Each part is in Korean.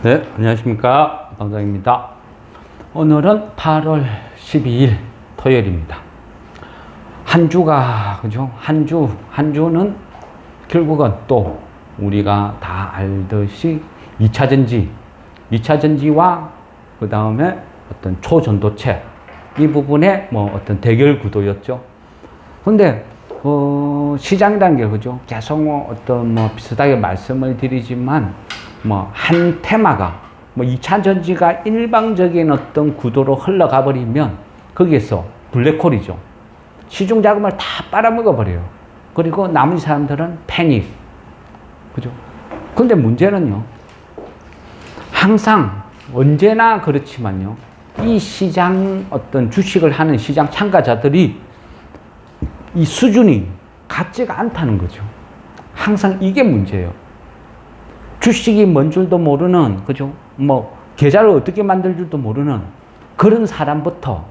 네, 안녕하십니까. 방장입니다. 오늘은 8월 12일 토요일입니다. 한 주가, 그죠? 한 주는 결국은 또 우리가 다 알듯이 2차 전지와 그 다음에 어떤 초전도체 이 부분에 뭐 어떤 대결 구도였죠. 근데 시장이라는 게 그죠? 계속 뭐 어떤 뭐 비슷하게 말씀을 드리지만 뭐 한 테마가 뭐 2차 전지가 일방적인 어떤 구도로 흘러가 버리면 거기에서 블랙홀이죠. 시중 자금을 다 빨아먹어 버려요. 그리고 나머지 사람들은 패닉. 그죠? 근데 문제는요. 항상 언제나 그렇지만요. 이 시장 어떤 주식을 하는 시장 참가자들이 이 수준이 같지가 않다는 거죠. 항상 이게 문제예요. 주식이 뭔 줄도 모르는, 그죠? 뭐, 계좌를 어떻게 만들 줄도 모르는 그런 사람부터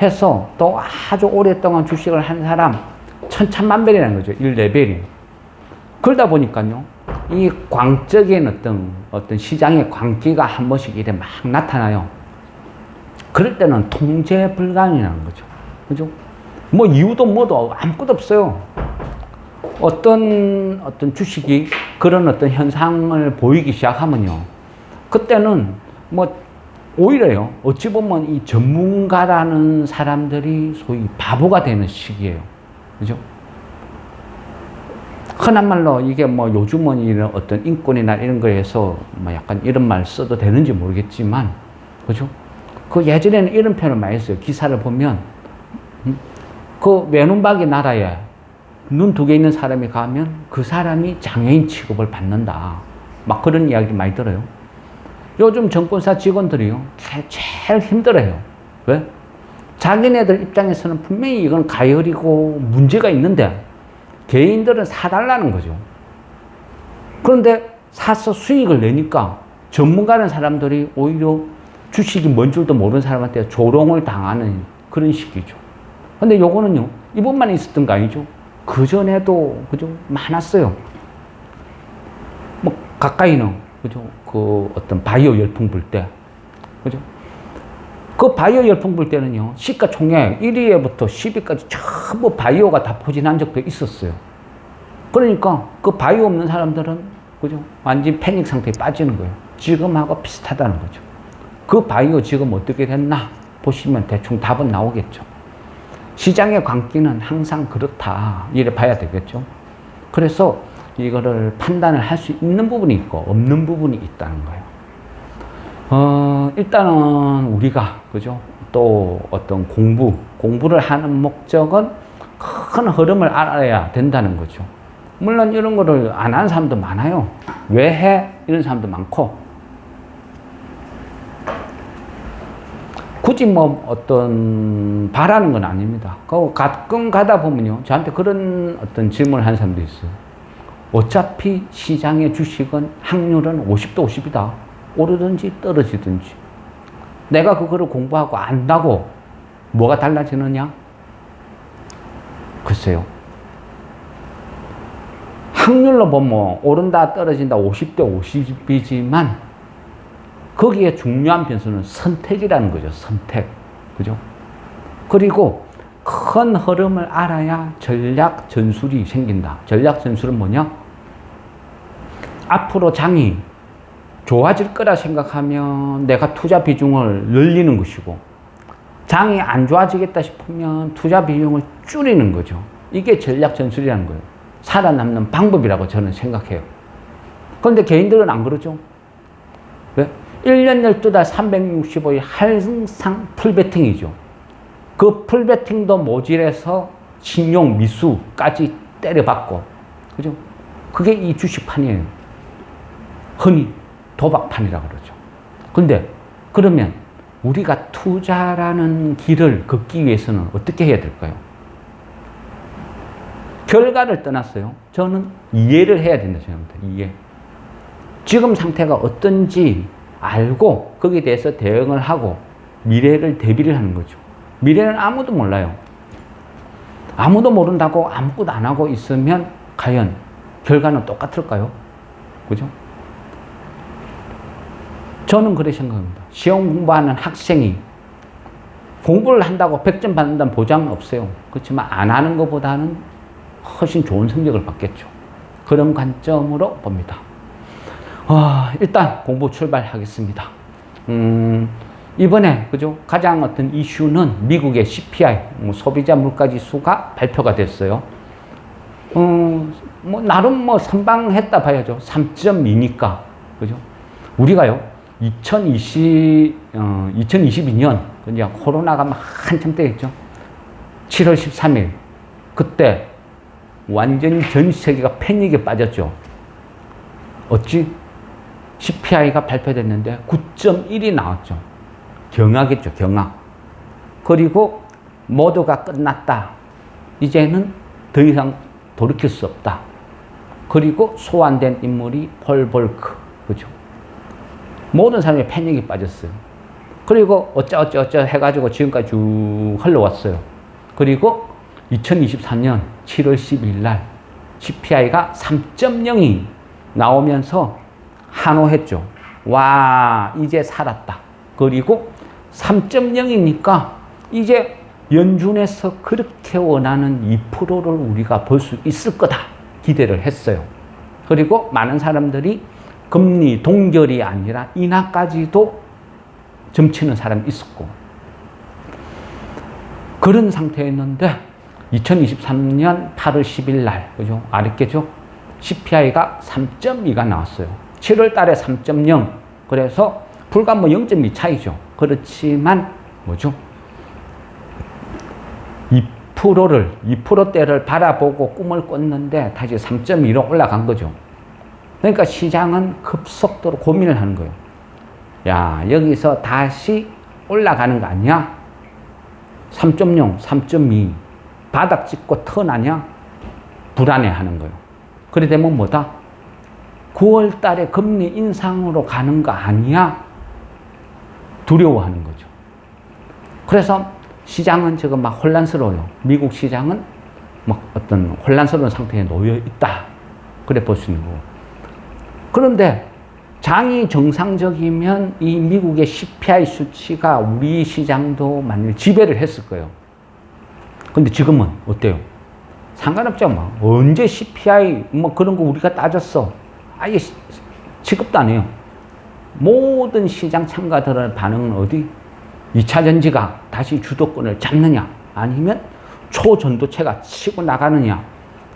해서 또 아주 오랫동안 주식을 한 사람 천차만별이라는 거죠. 1레벨이. 그러다 보니까요. 이 광적인 어떤 시장의 광기가 한 번씩 이래 막 나타나요. 그럴 때는 통제 불가능이라는 거죠. 그죠? 뭐 이유도 뭐도 아무것도 없어요. 어떤 주식이 그런 어떤 현상을 보이기 시작하면요. 그때는 뭐 오히려요. 어찌 보면 이 전문가라는 사람들이 소위 바보가 되는 시기예요. 그죠? 흔한 말로 이게 뭐 요즘은 이런 어떤 인권이나 이런 거에서 뭐 약간 이런 말 써도 되는지 모르겠지만, 그죠? 그 예전에는 이런 표현을 많이 했어요. 기사를 보면, 그 외눈박이 나라에 눈 두 개 있는 사람이 가면 그 사람이 장애인 취급을 받는다. 막 그런 이야기 많이 들어요. 요즘 정권사 직원들이요. 제일 힘들어요. 왜? 자기네들 입장에서는 분명히 이건 가열이고 문제가 있는데 개인들은 사달라는 거죠. 그런데 사서 수익을 내니까 전문가라는 사람들이 오히려 주식이 뭔 줄도 모르는 사람한테 조롱을 당하는 그런 시기죠. 근데 요거는요, 이번만 있었던 거 아니죠? 그전에도, 그죠? 많았어요. 뭐, 가까이는, 그죠? 그 어떤 바이오 열풍 불 때, 그죠? 그 바이오 열풍 불 때는요, 시가총액 1위에부터 10위까지 전부 바이오가 다 포진한 적도 있었어요. 그러니까 그 바이오 없는 사람들은, 그죠? 완전 패닉 상태에 빠지는 거예요. 지금하고 비슷하다는 거죠. 그 바이오 지금 어떻게 됐나? 보시면 대충 답은 나오겠죠. 시장의 광기는 항상 그렇다. 이래 봐야 되겠죠. 그래서 이거를 판단을 할 수 있는 부분이 있고 없는 부분이 있다는 거예요. 일단은 우리가, 그죠? 또 어떤 공부를 하는 목적은 큰 흐름을 알아야 된다는 거죠. 물론 이런 거를 안 하는 사람도 많아요. 왜 해? 이런 사람도 많고. 굳이 뭐 어떤 바라는 건 아닙니다. 가끔 가다 보면요. 저한테 그런 어떤 질문을 하는 사람도 있어요. 어차피 시장의 주식은 확률은 50대 50이다. 오르든지 떨어지든지. 내가 그거를 공부하고 안다고 뭐가 달라지느냐? 글쎄요. 확률로 보면 오른다 떨어진다 50대 50이지만 거기에 중요한 변수는 선택이라는 거죠. 선택. 그죠? 그리고 큰 흐름을 알아야 전략 전술이 생긴다. 전략 전술은 뭐냐? 앞으로 장이 좋아질 거라 생각하면 내가 투자 비중을 늘리는 것이고, 장이 안 좋아지겠다 싶으면 투자 비용을 줄이는 거죠. 이게 전략 전술이라는 거예요. 살아남는 방법이라고 저는 생각해요. 그런데 개인들은 안 그러죠. 왜? 1년 12달 365일 항상 풀베팅이죠. 그 풀베팅도 모질해서 신용 미수까지 때려받고, 그죠? 그게 이 주식판이에요. 흔히 도박판이라고 그러죠. 근데 그러면 우리가 투자라는 길을 걷기 위해서는 어떻게 해야 될까요? 결과를 떠났어요. 저는 이해를 해야 된다 생각합니다. 이해. 지금 상태가 어떤지 알고 거기에 대해서 대응을 하고 미래를 대비를 하는 거죠. 미래는 아무도 몰라요. 아무도 모른다고 아무것도 안 하고 있으면 과연 결과는 똑같을까요? 그죠? 저는 그렇게 생각합니다. 시험 공부하는 학생이 공부를 한다고 100점 받는다는 보장은 없어요. 그렇지만 안 하는 것보다는 훨씬 좋은 성적을 받겠죠. 그런 관점으로 봅니다. 일단 공부 출발하겠습니다. 이번에 그죠? 가장 어떤 이슈는 미국의 CPI 소비자 물가 지수가 발표가 됐어요. 나름 선방했다 봐야죠. 3.2니까 그죠? 우리가요 2022년 그냥 코로나가 막 한참 때였죠. 7월 13일 그때 완전히 전 세계가 패닉에 빠졌죠. 어찌? CPI가 발표됐는데 9.1이 나왔죠. 경악했죠, 경악. 그리고 모두가 끝났다. 이제는 더 이상 돌이킬 수 없다. 그리고 소환된 인물이 폴 볼크, 그죠? 모든 사람이 패닉에 빠졌어요. 그리고 어쩌 해가지고 지금까지 쭉 흘러왔어요. 그리고 2023년 7월 12일 날 CPI가 3.0이 나오면서 환호했죠. 와, 이제 살았다. 그리고 3.0이니까 이제 연준에서 그렇게 원하는 2%를 우리가 볼 수 있을 거다. 기대를 했어요. 그리고 많은 사람들이 금리 동결이 아니라 인하까지도 점치는 사람이 있었고 그런 상태였는데 2023년 8월 10일 날 그죠? 알았겠죠? CPI가 3.2가 나왔어요. 7월 달에 3.0 그래서 불과 0.2 차이죠. 그렇지만 뭐죠? 2%대를 바라보고 꿈을 꿨는데 다시 3.2로 올라간 거죠. 그러니까 시장은 급속도로 고민을 하는 거예요. 야, 여기서 다시 올라가는 거 아니야? 3.0, 3.2 바닥 찍고 턴하냐? 불안해하는 거예요. 그래 되면 뭐다? 9월 달에 금리 인상으로 가는 거 아니야? 두려워하는 거죠. 그래서 시장은 지금 막 혼란스러워요. 미국 시장은 막 어떤 혼란스러운 상태에 놓여 있다. 그래 볼 수 있는 거고. 그런데 장이 정상적이면 이 미국의 CPI 수치가 우리 시장도 만일 지배를 했을 거예요. 근데 지금은 어때요? 상관없죠. 뭐. 언제 CPI 그런 거 우리가 따졌어. 아예 취급도 안 해요. 모든 시장 참가들의 반응은 어디? 2차 전지가 다시 주도권을 잡느냐 아니면 초전도체가 치고 나가느냐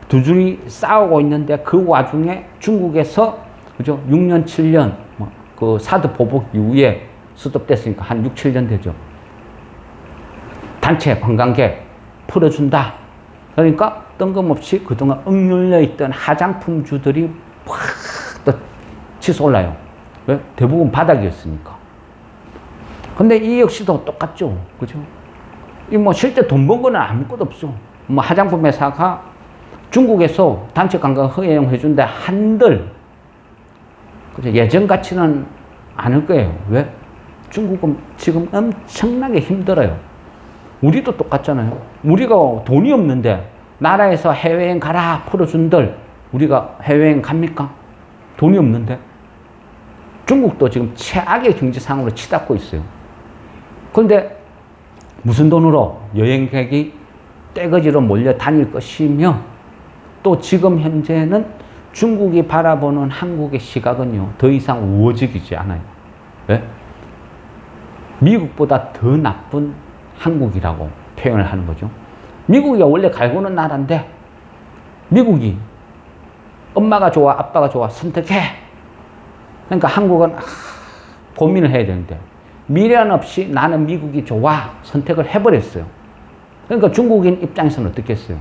두 줄이 싸우고 있는데 그 와중에 중국에서 그죠? 6년, 7년 그 사드 보복 이후에 스톱됐으니까 한 6, 7년 되죠. 단체 관광객 풀어준다. 그러니까 뜬금없이 그동안 억눌려 있던 화장품주들이 확 또 치솟 올라요. 왜? 대부분 바닥이었으니까. 근데 이 역시도 똑같죠. 그죠? 이 실제 돈 번 거는 아무것도 없어. 화장품 회사가 중국에서 단체 관광 허용해준데 한들, 그죠? 예전 같지는 않을 거예요. 왜? 중국은 지금 엄청나게 힘들어요. 우리도 똑같잖아요. 우리가 돈이 없는데 나라에서 해외여행 가라 풀어준들 우리가 해외여행 갑니까? 돈이 없는데. 중국도 지금 최악의 경제 상황으로 치닫고 있어요. 그런데 무슨 돈으로 여행객이 떼거지로 몰려 다닐 것이며 또 지금 현재는 중국이 바라보는 한국의 시각은요 더 이상 우호적이지 않아요. 왜? 미국보다 더 나쁜 한국이라고 표현을 하는 거죠. 미국이 원래 갈구는 나라인데 미국이 엄마가 좋아 아빠가 좋아 선택해. 그러니까 한국은 고민을 해야 되는데 미련 없이 나는 미국이 좋아 선택을 해버렸어요. 그러니까 중국인 입장에서는 어떻겠어요?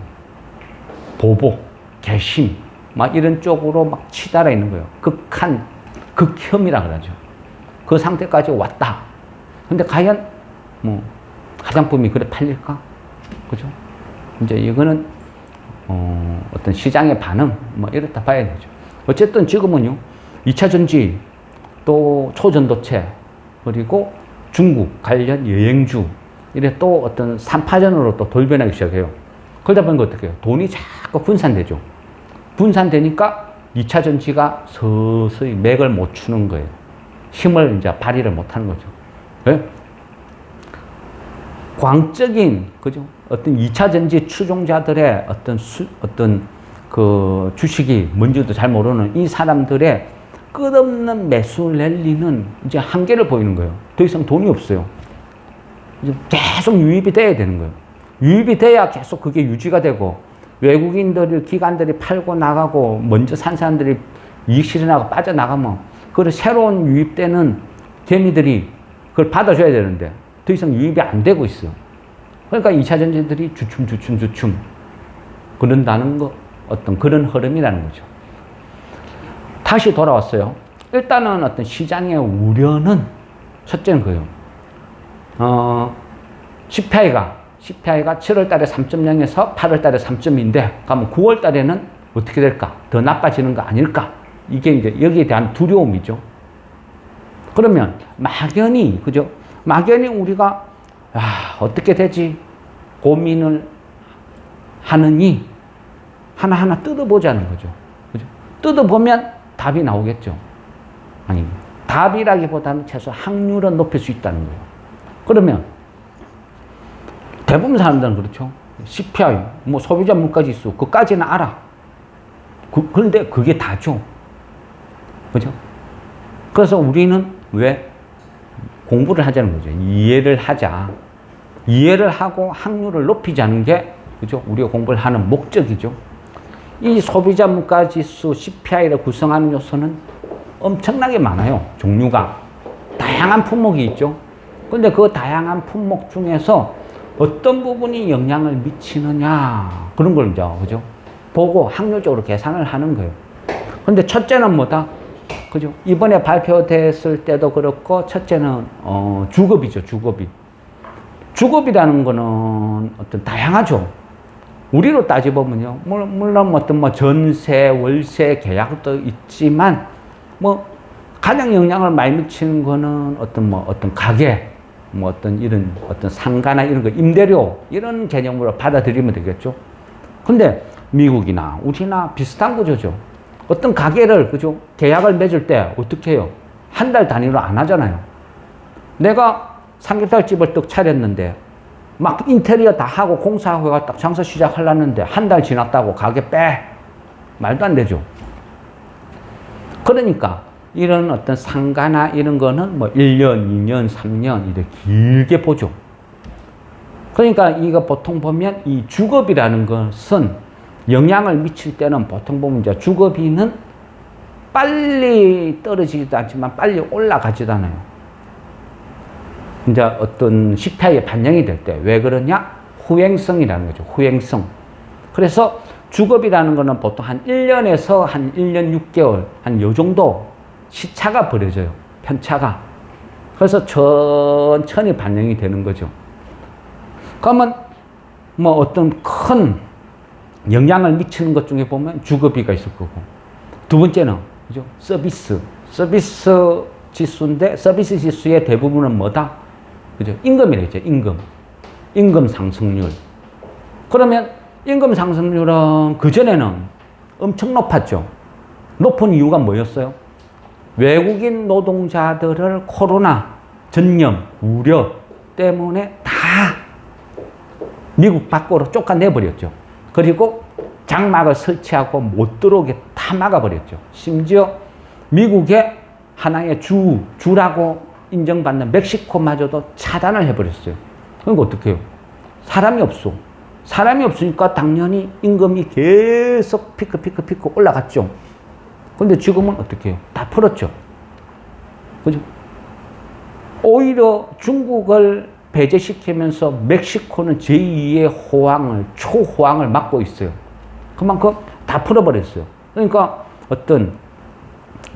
보복, 개심 막 이런 쪽으로 막 치달아 있는 거예요. 극한, 극혐이라 그러죠. 그 상태까지 왔다. 근데 과연 화장품이 그래 팔릴까? 그죠? 이제 이거는 어떤 시장의 반응 이렇다 봐야 되죠. 어쨌든 지금은요 2차 전지 또 초전도체 그리고 중국 관련 여행주 이래 또 어떤 3파전으로 또 돌변하기 시작해요. 그러다 보니까 어떻게 해요? 돈이 자꾸 분산되죠. 분산되니까 2차 전지가 서서히 맥을 못 추는 거예요. 힘을 이제 발휘를 못하는 거죠. 네? 광적인 그죠? 어떤 2차 전지 추종자들의 어떤 그 주식이 뭔지도 잘 모르는 이 사람들의 끝없는 매수 랠리는 이제 한계를 보이는 거예요. 더 이상 돈이 없어요. 이제 계속 유입이 돼야 되는 거예요. 유입이 돼야 계속 그게 유지가 되고 외국인들이 기관들이 팔고 나가고 먼저 산 사람들이 이익 실현하고 빠져나가면 그걸 새로운 유입되는 개미들이 그걸 받아줘야 되는데 더 이상 유입이 안 되고 있어요. 그러니까 2차 전지들이 주춤 그런다는 거 어떤 그런 흐름이라는 거죠. 다시 돌아왔어요. 일단은 어떤 시장의 우려는 첫째는 그예요. CPI가 7월 달에 3.0에서 8월 달에 3.2인데 그러면 9월 달에는 어떻게 될까? 더 나빠지는 거 아닐까? 이게 이제 여기에 대한 두려움이죠. 그러면 막연히 그죠? 막연히 우리가 어떻게 되지? 고민을 하느니 하나하나 뜯어보자는 거죠. 그죠? 뜯어보면 답이 나오겠죠. 아니, 답이라기보다는 최소 확률은 높일 수 있다는 거예요. 그러면 대부분 사람들은 그렇죠. CPI, 뭐 소비자 물가지수, 그까지는 알아. 그런데 그게 다죠. 그죠? 그래서 우리는 왜 공부를 하자는 거죠. 이해를 하자. 이해를 하고 확률을 높이자는 게, 그죠? 우리가 공부를 하는 목적이죠. 이 소비자 물가지수 CPI를 구성하는 요소는 엄청나게 많아요. 종류가. 다양한 품목이 있죠. 근데 그 다양한 품목 중에서 어떤 부분이 영향을 미치느냐. 그런 걸 이제, 그죠? 보고 확률적으로 계산을 하는 거예요. 근데 첫째는 뭐다? 그죠? 이번에 발표됐을 때도 그렇고, 첫째는, 주거비죠, 주거비. 주거비라는 거는 어떤 다양하죠. 우리로 따져보면요. 물론 어떤 뭐 전세, 월세 계약도 있지만, 뭐, 가장 영향을 많이 미치는 거는 어떤 가게, 뭐 이런 상가나 이런 거, 임대료, 이런 개념으로 받아들이면 되겠죠. 근데 미국이나 우리나 비슷한 구조죠. 어떤 가게를, 그죠? 계약을 맺을 때 어떻게 해요? 한 달 단위로 안 하잖아요. 내가 삼겹살집을 떡 차렸는데, 막 인테리어 다 하고 공사하고 딱 장사 시작하려는데, 한 달 지났다고 가게 빼. 말도 안 되죠. 그러니까, 이런 어떤 상가나 이런 거는 뭐 1년, 2년, 3년, 이렇게 길게 보죠. 그러니까 이거 보통 보면 이 주거비라는 것은 영향을 미칠 때는 보통 보면 이제 주거비는 빨리 떨어지지도 않지만 빨리 올라가지도 않아요. 이제 어떤 CPI에 반영이 될 때. 왜 그러냐? 후행성이라는 거죠. 후행성. 그래서 주거비라는 거는 보통 한 1년에서 한 1년 6개월, 한 요 정도 시차가 벌어져요. 편차가. 그래서 천천히 반영이 되는 거죠. 그러면 뭐 어떤 큰 영향을 미치는 것 중에 보면 주거비가 있을 거고, 두 번째는 그죠? 서비스 지수인데, 서비스 지수의 대부분은 뭐다? 그죠? 임금이랬죠. 임금 상승률. 그러면 임금 상승률은 그전에는 엄청 높았죠. 높은 이유가 뭐였어요? 외국인 노동자들을 코로나 전염 우려 때문에 다 미국 밖으로 쫓아내버렸죠. 그리고 장막을 설치하고 못 들어오게 다 막아버렸죠. 심지어 미국의 하나의 주라고 인정받는 멕시코마저도 차단을 해버렸어요. 그러니까 어떻게 해요? 사람이 없어. 사람이 없으니까 당연히 임금이 계속 피크 올라갔죠. 근데 지금은 어떻게 해요? 다 풀었죠. 그죠? 오히려 중국을 배제시키면서 멕시코는 제2의 초호황을 맞고 있어요. 그만큼 다 풀어버렸어요. 그러니까 어떤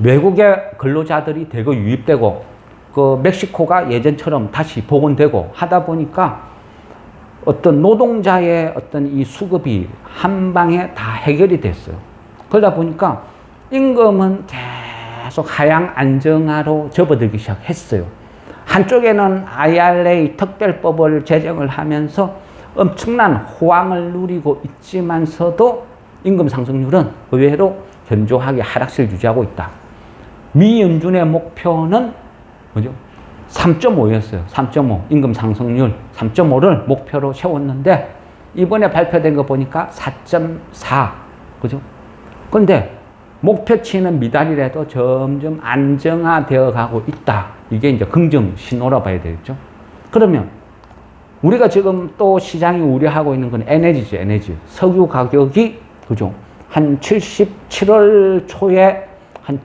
외국의 근로자들이 대거 유입되고, 그 멕시코가 예전처럼 다시 복원되고 하다 보니까 어떤 노동자의 어떤 이 수급이 한 방에 다 해결이 됐어요. 그러다 보니까 임금은 계속 하향 안정화로 접어들기 시작했어요. 한쪽에는 IRA 특별법을 제정을 하면서 엄청난 호황을 누리고 있지만서도 임금 상승률은 의외로 견조하게 하락세를 유지하고 있다. 미 연준의 목표는 뭐죠? 3.5였어요. 3.5. 임금 상승률 3.5를 목표로 세웠는데, 이번에 발표된 거 보니까 4.4. 그죠? 근데 목표치는 미달이라도 점점 안정화되어 가고 있다. 이게 이제 긍정 신호라 봐야 되겠죠. 그러면 우리가 지금 또 시장이 우려하고 있는 건 에너지죠, 에너지. 석유 가격이, 그죠? 한 7월 초에 한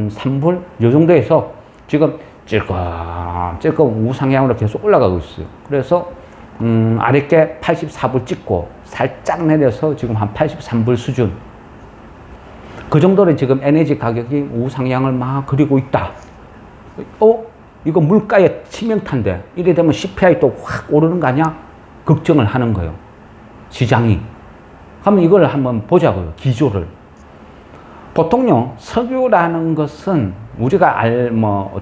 3불? 요 정도에서 지금 찔끔 우상향으로 계속 올라가고 있어요. 그래서, 아랫게 84불 찍고 살짝 내려서 지금 한 83불 수준. 그 정도로 지금 에너지 가격이 우상향을 막 그리고 있다. 이거 물가의 치명타인데, 이래 되면 CPI 또 확 오르는 거 아니야? 걱정을 하는 거예요. 시장이. 그러면 이걸 한번 보자고요. 기조를. 보통요, 석유라는 것은 우리가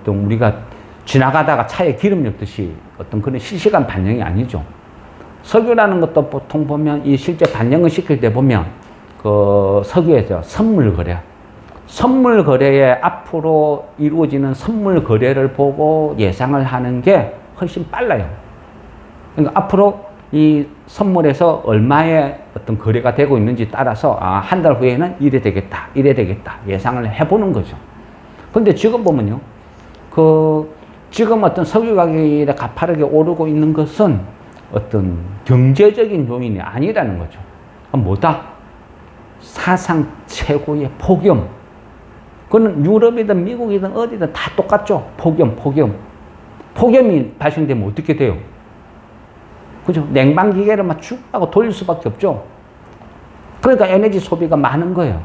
우리가 지나가다가 차에 기름 넣듯이 어떤 그런 실시간 반영이 아니죠. 석유라는 것도 보통 보면 이 실제 반영을 시킬 때 보면 그 석유에서 선물 거래에 앞으로 이루어지는 선물 거래를 보고 예상을 하는 게 훨씬 빨라요. 그러니까 앞으로 이 선물에서 얼마의 어떤 거래가 되고 있는지 따라서 한 달 후에는 이래 되겠다 예상을 해보는 거죠. 근데 지금 보면요, 지금 어떤 석유 가격이 가파르게 오르고 있는 것은 어떤 경제적인 요인이 아니라는 거죠. 뭐다? 사상 최고의 폭염. 그건 유럽이든 미국이든 어디든 다 똑같죠. 폭염이 발생되면 어떻게 돼요? 그죠? 냉방기계를 막 쭉 하고 돌릴 수밖에 없죠. 그러니까 에너지 소비가 많은 거예요.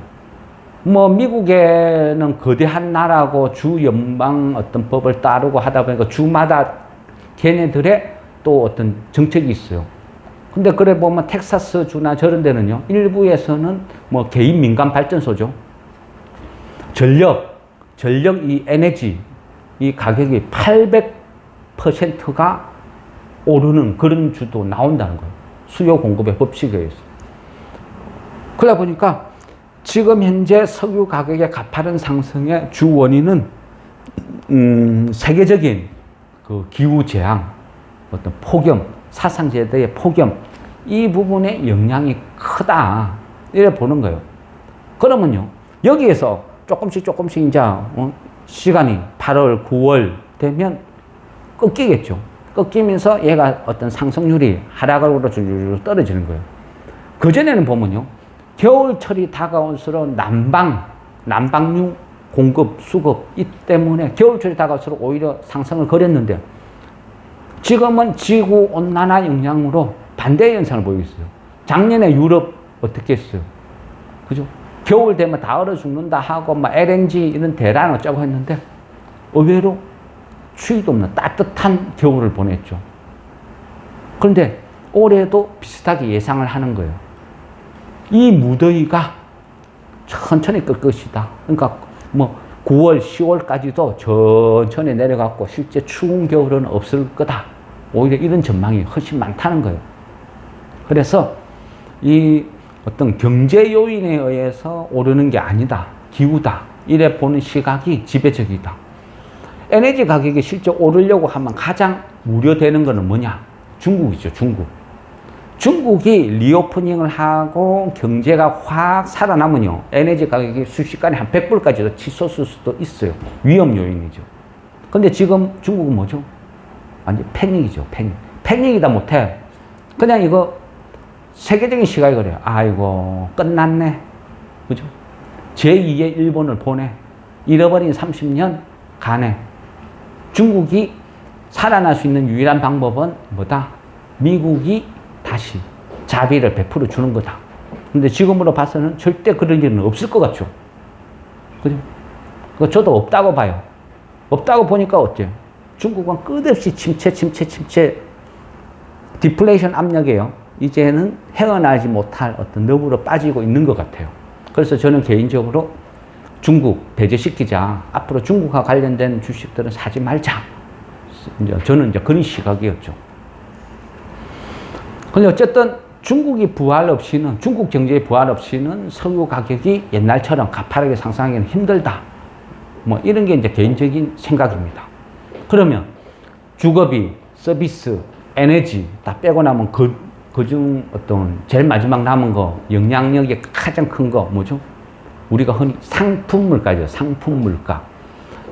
미국에는 거대한 나라고 주 연방 어떤 법을 따르고 하다 보니까 주마다 걔네들의 또 어떤 정책이 있어요. 근데 그래 보면 텍사스 주나 저런 데는요, 일부에서는 개인 민간 발전소죠. 전력 이 에너지 이 가격이 800%가 오르는 그런 주도 나온다는 거예요. 수요 공급의 법칙에 의해서. 그러다 보니까 지금 현재 석유 가격의 가파른 상승의 주 원인은 세계적인 그 기후 재앙, 어떤 폭염, 사상제대의 폭염, 이 부분에 영향이 크다 이래 보는 거예요. 그러면요, 여기에서 조금씩 이제 시간이 8월, 9월 되면 꺾이겠죠. 꺾이면서 얘가 어떤 상승률이 하락으로 쭉 떨어지는 거예요. 그전에는 보면요, 겨울철이 다가올수록 난방유 공급, 수급 이 때문에 겨울철이 다가올수록 오히려 상승을 거렸는데, 지금은 지구온난화 영향으로 반대의 현상을 보이고 있어요. 작년에 유럽 어떻게 했어요? 그죠? 겨울 되면 다 얼어 죽는다 하고 LNG 이런 대란 어쩌고 했는데, 의외로 추위도 없는 따뜻한 겨울을 보냈죠. 그런데 올해도 비슷하게 예상을 하는 거예요. 이 무더위가 천천히 끌 것이다. 그러니까 9월, 10월까지도 천천히 내려갔고 실제 추운 겨울은 없을 거다. 오히려 이런 전망이 훨씬 많다는 거예요. 그래서 이 어떤 경제 요인에 의해서 오르는 게 아니다. 기후다. 이래 보는 시각이 지배적이다. 에너지 가격이 실제 오르려고 하면 가장 우려되는 것은 뭐냐? 중국이죠, 중국. 중국이 리오프닝을 하고 경제가 확 살아나면요, 에너지 가격이 순식간에 한 100불까지도 치솟을 수도 있어요. 위험 요인이죠. 근데 지금 중국은 뭐죠? 완전 패닉이죠, 패닉. 패닉이다 못해. 그냥 이거 세계적인 시각이 그래요. 아이고, 끝났네. 그죠? 제2의 일본을 보내. 잃어버린 30년 가네. 중국이 살아날 수 있는 유일한 방법은 뭐다? 미국이 다시 자비를 베풀어 주는 거다. 근데 지금으로 봐서는 절대 그런 일은 없을 것 같죠. 그죠? 저도 없다고 봐요. 없다고 보니까 어때요? 중국은 끝없이 침체, 디플레이션 압력이에요. 이제는 헤어나지 못할 어떤 너브로 빠지고 있는 것 같아요. 그래서 저는 개인적으로 중국 배제시키자. 앞으로 중국과 관련된 주식들은 사지 말자. 저는 이제 그런 시각이었죠. 근데 어쨌든 중국 경제의 부활 없이는 석유 가격이 옛날처럼 가파르게 상승하기는 힘들다. 뭐 이런 게 이제 개인적인 생각입니다. 그러면 주거비, 서비스, 에너지 다 빼고 나면 그중 어떤 제일 마지막 남은 거, 영향력이 가장 큰 거 뭐죠? 우리가 흔히 상품 물가죠. 상품 물가.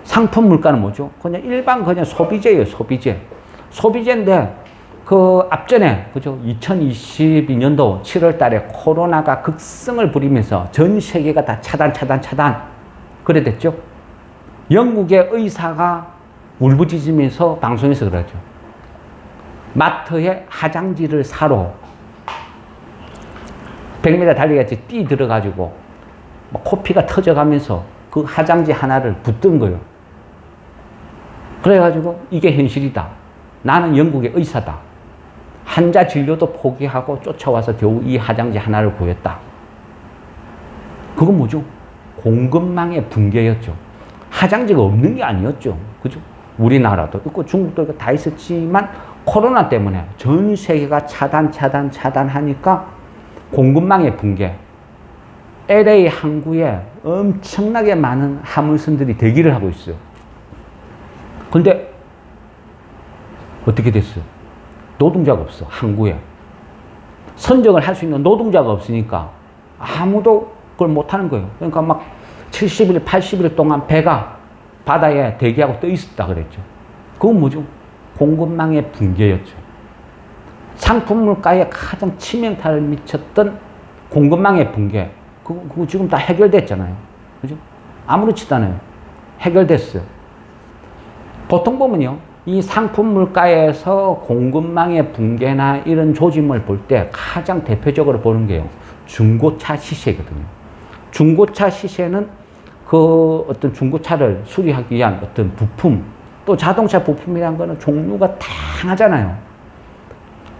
상품 물가는 뭐죠? 그냥 일반 그냥 소비재예요. 소비재. 소비재인데 그 앞전에 그죠? 2022년도 7월 달에 코로나가 극성을 부리면서 전 세계가 다 차단 그래 됐죠. 영국의 의사가 울부짖으면서 방송에서 그러죠. 마트에 화장지를 사러 100m 달리같이 뛰 들어가지고 코피가 터져가면서 그 화장지 하나를 붙든 거예요. 그래가지고 이게 현실이다. 나는 영국의 의사다. 환자 진료도 포기하고 쫓아와서 겨우 이 화장지 하나를 구했다. 그건 뭐죠? 공급망의 붕괴였죠. 화장지가 없는 게 아니었죠. 그죠? 우리나라도 있고 중국도 있고 다 있었지만 코로나 때문에 전 세계가 차단하니까 공급망의 붕괴. LA 항구에 엄청나게 많은 화물선들이 대기를 하고 있어요. 근데 어떻게 됐어요? 노동자가 없어, 항구에. 선정을 할 수 있는 노동자가 없으니까 아무도 그걸 못하는 거예요. 그러니까 막 70일, 80일 동안 배가 바다에 대기하고 떠 있었다 그랬죠. 그건 뭐죠? 공급망의 붕괴였죠. 상품 물가에 가장 치명타를 미쳤던 공급망의 붕괴. 그거 지금 다 해결됐잖아요. 그죠? 아무렇지도 않아요. 해결됐어요. 보통 보면요. 이 상품 물가에서 공급망의 붕괴나 이런 조짐을 볼 때 가장 대표적으로 보는 게요. 중고차 시세거든요. 중고차 시세는 그 어떤 중고차를 수리하기 위한 어떤 부품, 또 자동차 부품이라는 거는 종류가 다양하잖아요.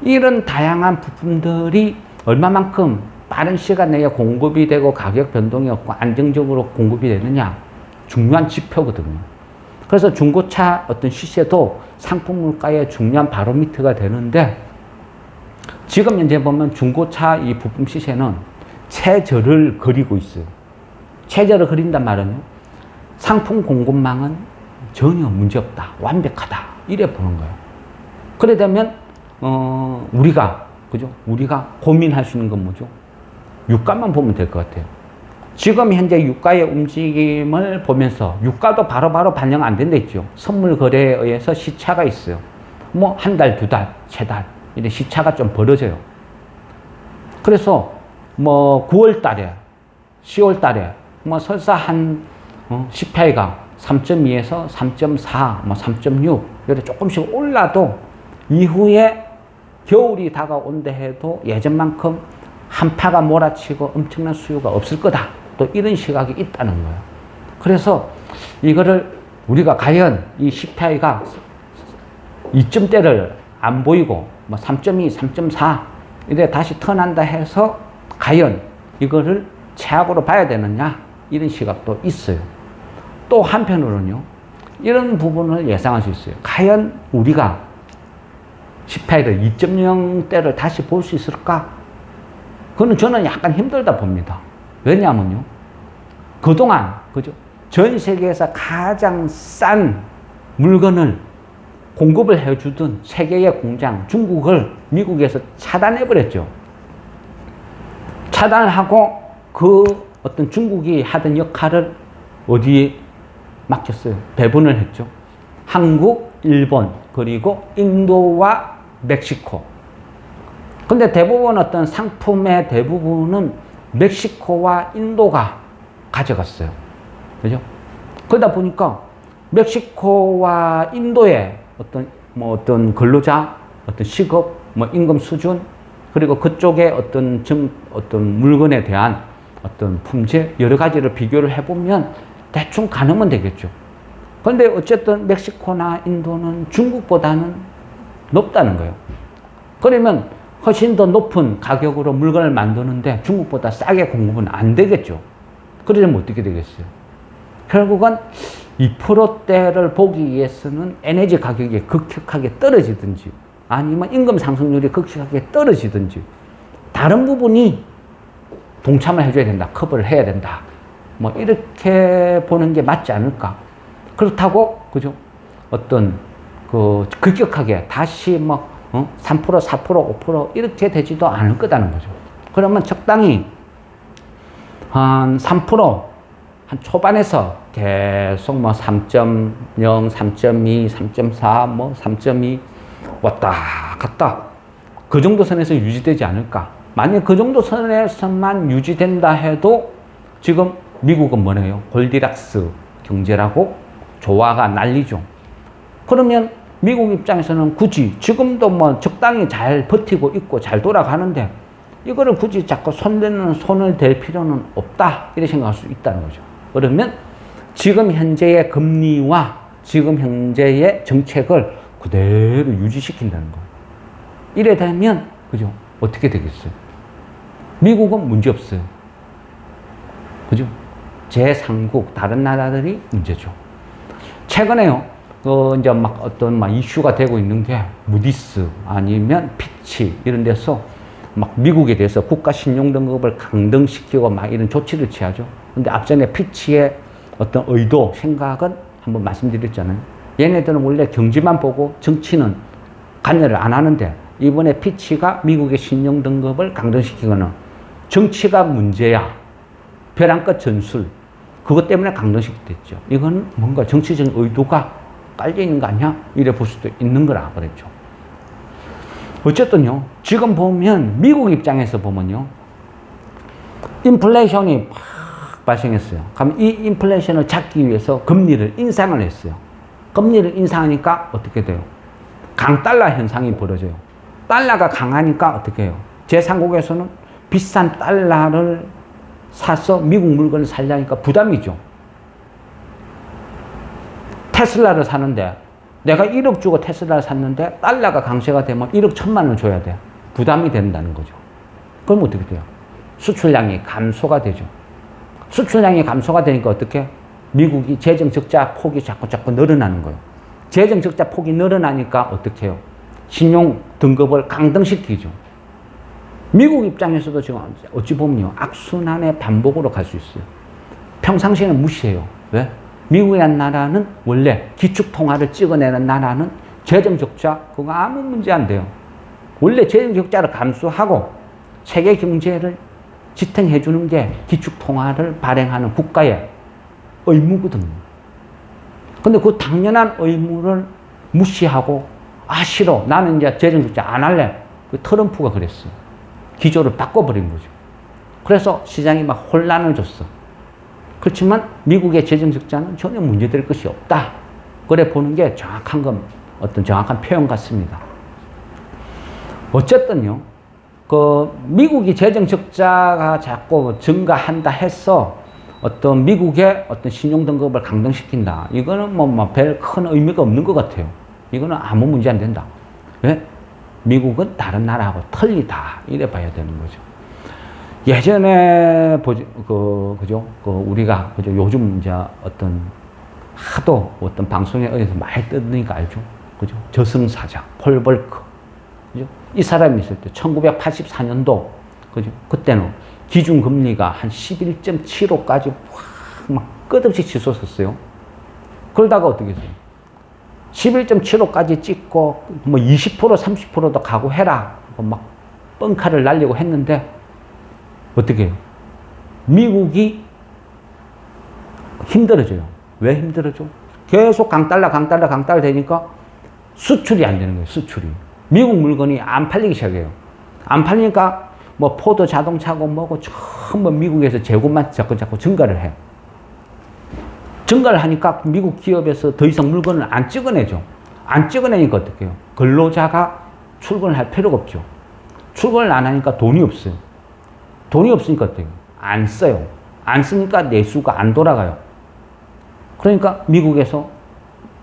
이런 다양한 부품들이 얼마만큼 빠른 시간 내에 공급이 되고 가격 변동이 없고 안정적으로 공급이 되느냐 중요한 지표거든요. 그래서 중고차 어떤 시세도 상품 물가의 중요한 바로미터가 되는데 지금 현재 보면 중고차 이 부품 시세는 최저를 그리고 있어요. 최저를 그린단 말은요. 상품 공급망은 전혀 문제없다. 완벽하다. 이래 보는 거예요. 그래 되면 우리가 그죠? 우리가 고민할 수 있는 건 뭐죠? 유가만 보면 될 것 같아요. 지금 현재 유가의 움직임을 보면서 유가도 바로바로 반영 안 된다 했죠. 선물 거래에 의해서 시차가 있어요. 뭐 한 달, 두 달, 세 달 이런 시차가 좀 벌어져요. 그래서 뭐 9월 달에 10월 달에 뭐 설사 한 CPI가 3.2에서 3.4, 뭐 3.6 이렇게 조금씩 올라도 이후에 겨울이 다가온다 해도 예전만큼 한파가 몰아치고 엄청난 수요가 없을 거다. 또 이런 시각이 있다는 거예요. 그래서 이거를 우리가 과연 이 CPI가 2점대를 안 보이고 뭐 3.2, 3.4 이래 다시 턴한다 해서 과연 이거를 최악으로 봐야 되느냐 이런 시각도 있어요. 또 한편으로는요. 이런 부분을 예상할 수 있어요. 과연 우리가 CPI를 2.0대를 다시 볼 수 있을까? 그거는 저는 약간 힘들다 봅니다. 왜냐하면요. 그동안, 그죠? 전 세계에서 가장 싼 물건을 공급을 해주던 세계의 공장, 중국을 미국에서 차단해버렸죠. 차단을 하고 그 어떤 중국이 하던 역할을 어디에 맡겼어요? 배분을 했죠. 한국, 일본, 그리고 인도와 멕시코. 근데 대부분 어떤 상품의 대부분은 멕시코와 인도가 가져갔어요. 그죠? 그러다 보니까 멕시코와 인도의 어떤 근로자, 어떤 시급, 뭐 임금 수준, 그리고 그쪽에 어떤 물건에 대한 어떤 품질, 여러 가지를 비교를 해보면 대충 가늠은 되겠죠. 그런데 어쨌든 멕시코나 인도는 중국보다는 높다는 거예요. 그러면 훨씬 더 높은 가격으로 물건을 만드는데 중국보다 싸게 공급은 안 되겠죠. 그러려면 어떻게 되겠어요? 결국은 2%대를 보기 위해서는 에너지 가격이 급격하게 떨어지든지 아니면 임금 상승률이 급격하게 떨어지든지 다른 부분이 동참을 해줘야 된다. 커버를 해야 된다. 뭐 이렇게 보는 게 맞지 않을까. 그렇다고 그죠? 어떤 그 급격하게 다시 뭐 3%, 4%, 5% 이렇게 되지도 않을 거다는 거죠. 그러면 적당히 한 3%, 한 초반에서 계속 뭐 3.0, 3.2, 3.4, 뭐 3.2 왔다 갔다 그 정도 선에서 유지되지 않을까. 만약 그 정도 선에서만 유지된다 해도 지금 미국은 뭐래요? 골디락스 경제라고 조화가 난리죠. 그러면 미국 입장에서는 굳이 지금도 뭐 적당히 잘 버티고 있고 잘 돌아가는데 이거를 굳이 자꾸 손을 댈 필요는 없다 이렇게 생각할 수 있다는 거죠. 그러면 지금 현재의 금리와 지금 현재의 정책을 그대로 유지시킨다는 거예요. 이래 되면 그죠? 어떻게 되겠어요? 미국은 문제 없어요. 그죠? 제3국 다른 나라들이 문제죠. 최근에요. 이제 막 어떤 막 이슈가 되고 있는 게 무디스 아니면 피치 이런 데서 막 미국에 대해서 국가 신용 등급을 강등시키고 막 이런 조치를 취하죠. 근데 앞전에 피치의 어떤 의도, 생각은 한번 말씀드렸잖아요. 얘네들은 원래 경제만 보고 정치는 관여를 안 하는데 이번에 피치가 미국의 신용 등급을 강등시키거나 정치가 문제야. 벼랑끝 전술. 그것 때문에 강등시켰죠. 이거는 뭔가 정치적인 의도가 깔려 있는 거 아니야? 이래 볼 수도 있는 거라 그랬죠. 어쨌든요, 지금 보면, 미국 입장에서 보면요, 인플레이션이 팍 발생했어요. 그럼 이 인플레이션을 잡기 위해서 금리를 인상을 했어요. 금리를 인상하니까 어떻게 돼요? 강달러 현상이 벌어져요. 달러가 강하니까 어떻게 해요? 제3국에서는 비싼 달러를 사서 미국 물건을 살려니까 부담이죠. 테슬라를 사는데 내가 1억 주고 테슬라를 샀는데 달러가 강세가 되면 1억 1천만 원 줘야 돼. 부담이 된다는 거죠. 그럼 어떻게 돼요? 수출량이 감소가 되죠. 수출량이 감소가 되니까 어떻게? 미국이 재정 적자 폭이 자꾸 늘어나는 거예요. 재정 적자 폭이 늘어나니까 어떻게 해요? 신용 등급을 강등시키죠. 미국 입장에서도 지금 어찌 보면요, 악순환의 반복으로 갈 수 있어요. 평상시에는 무시해요. 왜? 미국이라는 나라는 원래 기축통화를 찍어내는 나라는 재정적자 그거 아무 문제 안 돼요. 원래 재정적자를 감수하고 세계 경제를 지탱해 주는 게 기축통화를 발행하는 국가의 의무거든요. 근데 그 당연한 의무를 무시하고 싫어. 나는 이제 재정적자 안 할래. 그 트럼프가 그랬어요. 기조를 바꿔버린 거죠. 그래서 시장이 막 혼란을 줬어. 그렇지만 미국의 재정적자는 전혀 문제될 것이 없다. 그래 보는 게 정확한 표현 같습니다. 어쨌든요, 미국이 재정적자가 자꾸 증가한다 해서 어떤 미국의 어떤 신용등급을 강등시킨다. 이거는 별 큰 의미가 없는 것 같아요. 이거는 아무 문제 안 된다. 왜? 미국은 다른 나라하고 틀리다. 이래 봐야 되는 거죠. 예전에 그죠? 우리가 그죠? 요즘 이제 하도 어떤 방송에 의해서 많이 뜨니까 알죠? 그죠? 저승사자 폴 볼커. 그죠? 이 사람이 있을 때 1984년도 그죠? 그때는 기준금리가 한 11.75까지 막 끝없이 치솟았어요. 그러다가 어떻게 했어요? 11.75까지 찍고 뭐 20%, 30%도 각오해라. 막 뻥카를 날리고 했는데 어떻게 해요? 미국이 힘들어져요. 왜 힘들어져? 계속 강달러 되니까 수출이 안 되는 거예요. 수출이. 미국 물건이 안 팔리기 시작해요. 안 팔리니까 뭐 포도 자동차고 뭐고 전부 미국에서 재고만 자꾸 증가를 해요. 증가를 하니까 미국 기업에서 더 이상 물건을 안 찍어내죠. 안 찍어내니까 어떻게 해요? 근로자가 출근을 할 필요가 없죠. 출근을 안 하니까 돈이 없어요. 돈이 없으니까 어때요? 안 써요. 안 쓰니까 내수가 안 돌아가요. 그러니까 미국에서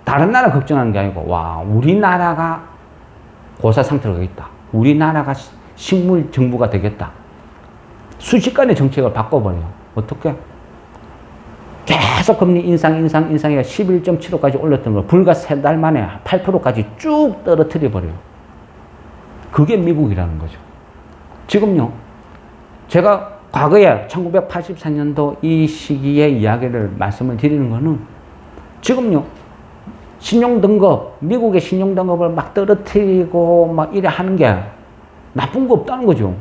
다른 나라 걱정하는 게 아니고 우리나라가 고사 상태로 가겠다. 우리나라가 식물 정부가 되겠다. 순식간에 정책을 바꿔버려요. 어떻게? 계속 금리 인상해 11.75까지 올렸던 걸 불과 3달 만에 8%까지 쭉 떨어뜨려 버려요. 그게 미국이라는 거죠. 지금요, 제가 과거에 1984년도 이 시기의 이야기를 말씀을 드리는 거는 지금요, 신용등급, 미국의 신용등급을 막 떨어뜨리고 막 이래 하는 게 나쁜 거 없다는 거죠.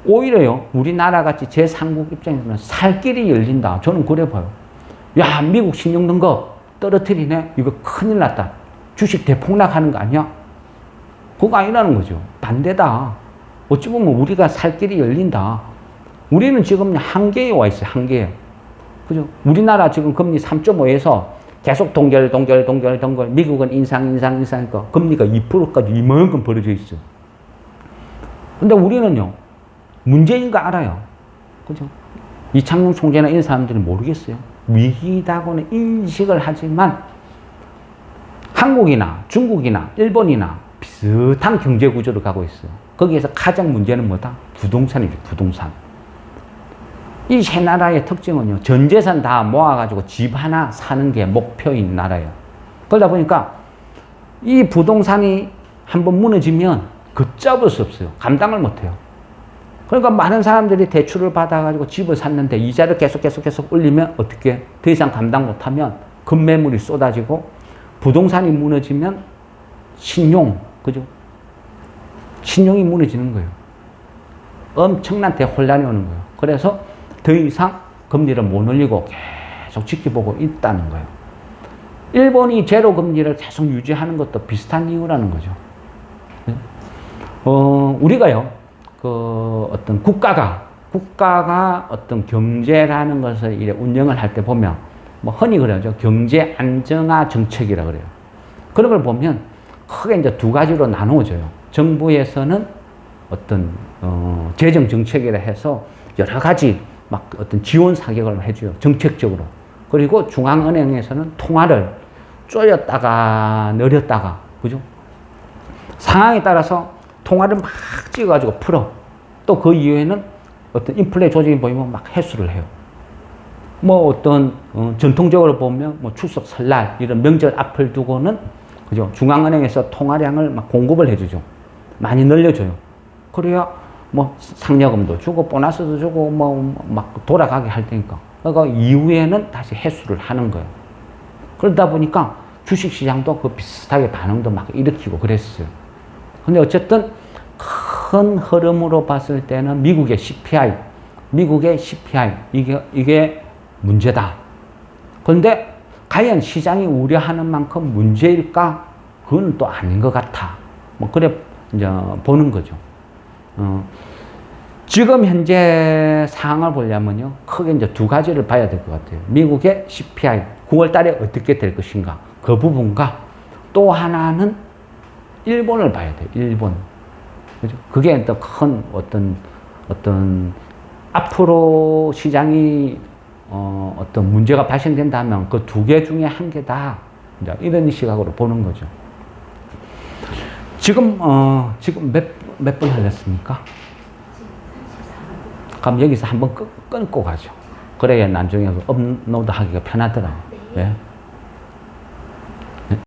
오히려요, 우리나라 같이 제3국 입장에서는 살 길이 열린다. 저는 그래 봐요. 야, 미국 신용등급 떨어뜨리네? 이거 큰일 났다. 주식 대폭락하는 거 아니야? 그거 아니라는 거죠. 반대다. 어찌 보면 우리가 살 길이 열린다. 우리는 지금 한계에 와 있어요. 한계에. 그죠? 우리나라 지금 금리 3.5에서 계속 동결. 미국은 인상이니까 금리가 2%까지 이만큼 벌어져 있어요. 근데 우리는요, 문제인 거 알아요. 그죠? 이창용 총재나 이런 사람들은 모르겠어요. 위기다고는 인식을 하지만 한국이나 중국이나 일본이나 비슷한 경제 구조로 가고 있어요. 거기에서 가장 문제는 뭐다? 부동산이죠, 부동산. 이 세 나라의 특징은요, 전 재산 다 모아가지고 집 하나 사는 게 목표인 나라예요. 그러다 보니까 이 부동산이 한번 무너지면 걷잡을 수 없어요. 감당을 못해요. 그러니까 많은 사람들이 대출을 받아가지고 집을 샀는데 이자를 계속 올리면 어떻게 더 이상 감당 못하면 급매물이 쏟아지고 부동산이 무너지면 신용, 그죠? 신용이 무너지는 거예요. 엄청난 대혼란이 오는 거예요. 그래서 더 이상 금리를 못 올리고 계속 지켜보고 있다는 거예요. 일본이 제로 금리를 계속 유지하는 것도 비슷한 이유라는 거죠. 우리가요, 어떤 국가가 어떤 경제라는 것을 이래 운영을 할 때 보면, 뭐 흔히 그러죠. 경제 안정화 정책이라 그래요. 그런 걸 보면 크게 이제 두 가지로 나누어져요. 정부에서는 어떤, 재정 정책이라 해서 여러 가지 막 어떤 지원 사격을 해줘요. 정책적으로. 그리고 중앙은행에서는 통화를 쪼였다가 늘렸다가, 그죠? 상황에 따라서 통화를 막 찍어가지고 풀어. 또 그 이후에는 어떤 인플레 조짐이 보이면 막 해소를 해요. 뭐 어떤, 전통적으로 보면 뭐 추석, 설날, 이런 명절 앞을 두고는, 그죠? 중앙은행에서 통화량을 막 공급을 해주죠. 많이 늘려줘요. 그래야 뭐 상여금도 주고, 보너스도 주고, 뭐 막 돌아가게 할 테니까. 그러니까 이후에는 다시 해소를 하는 거예요. 그러다 보니까 주식시장도 그 비슷하게 반응도 막 일으키고 그랬어요. 근데 어쨌든 큰 흐름으로 봤을 때는 미국의 CPI, 이게 문제다. 그런데 과연 시장이 우려하는 만큼 문제일까? 그건 또 아닌 것 같아. 뭐 그래 이제 보는 거죠. 지금 현재 상황을 보려면요, 크게 이제 두 가지를 봐야 될 것 같아요. 미국의 CPI 9월 달에 어떻게 될 것인가, 그 부분과 또 하나는 일본을 봐야 돼요. 일본. 그죠? 그게 또 큰 어떤 앞으로 시장이 어떤 문제가 발생된다면 그 두 개 중에 한 개다. 이제 이런 시각으로 보는 거죠. 지금 몇 분 하셨습니까? 그럼 여기서 한번 끊고 가죠. 그래야 나중에 업로드 하기가 편하더라고요. 네.